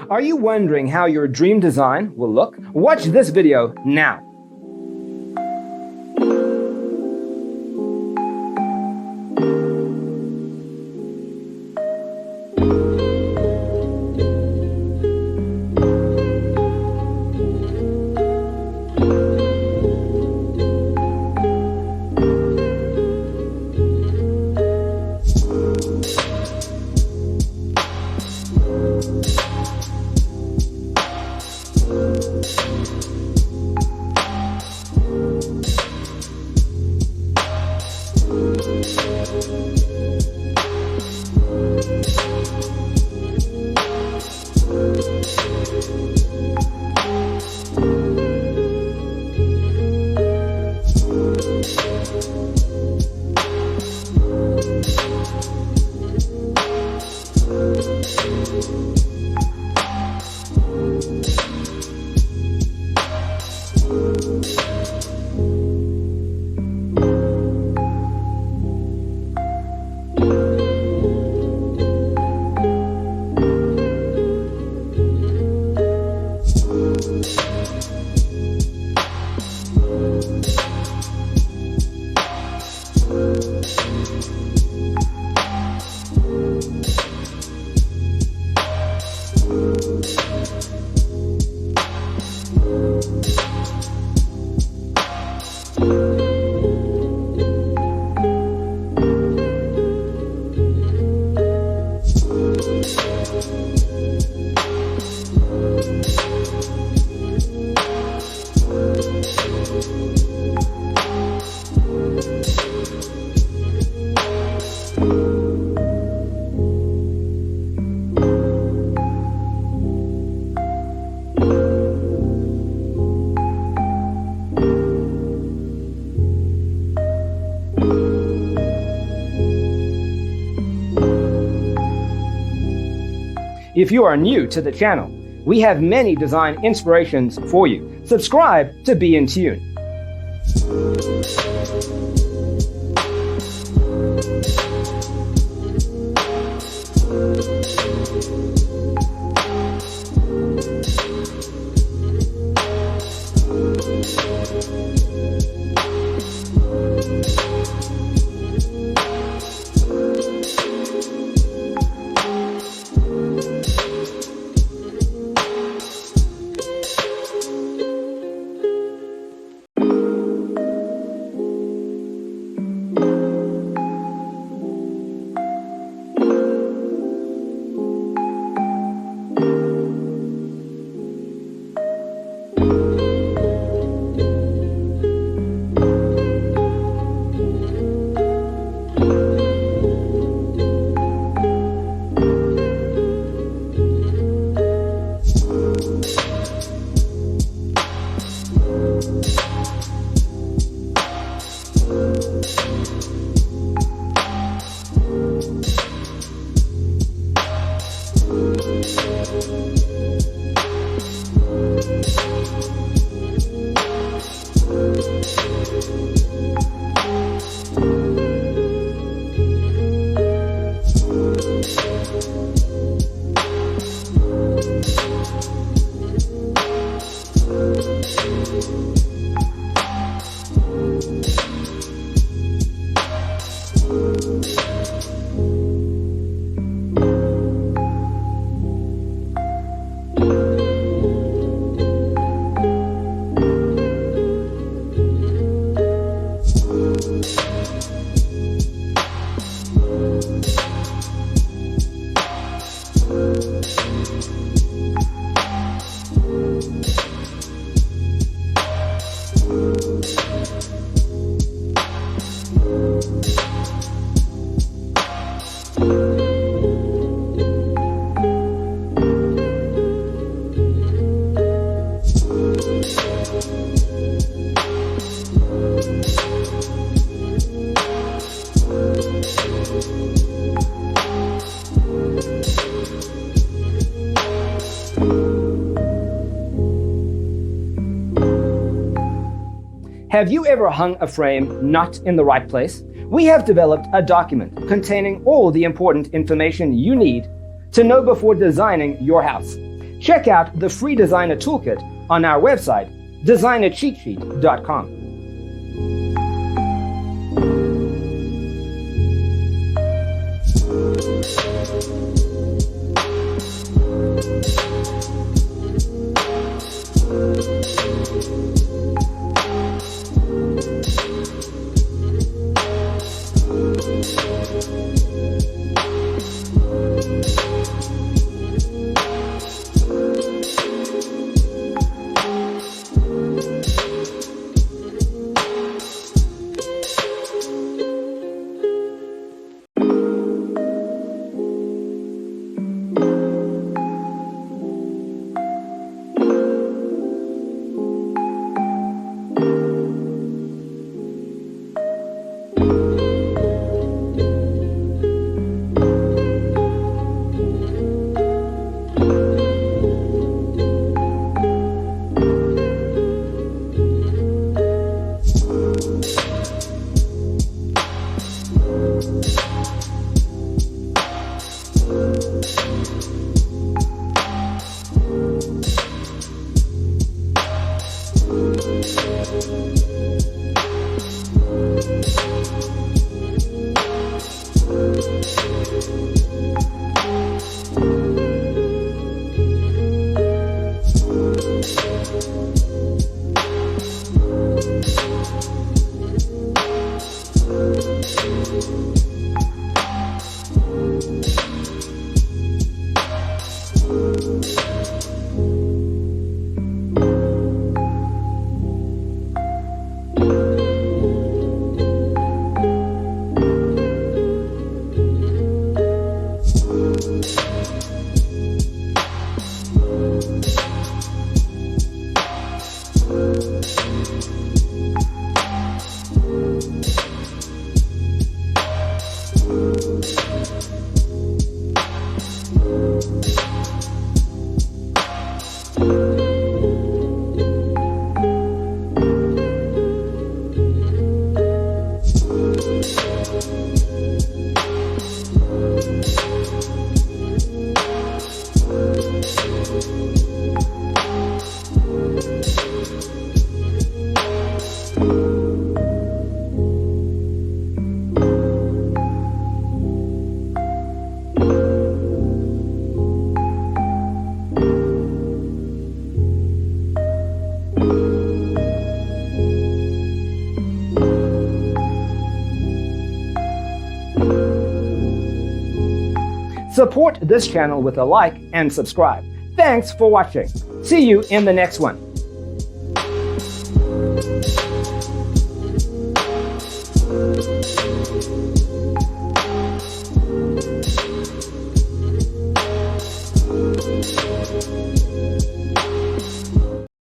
Are you wondering how your dream design will look? Watch this video now. If you are new to the channel, we have many design inspirations for you. Subscribe to be in tune. Have you ever hung a frame not in the right place? We have developed a document containing all the important information you need to know before designing your house. Check out the free designer toolkit on our website, designercheatsheet.com. Support this channel with a like and subscribe. Thanks for watching. See you in the next one.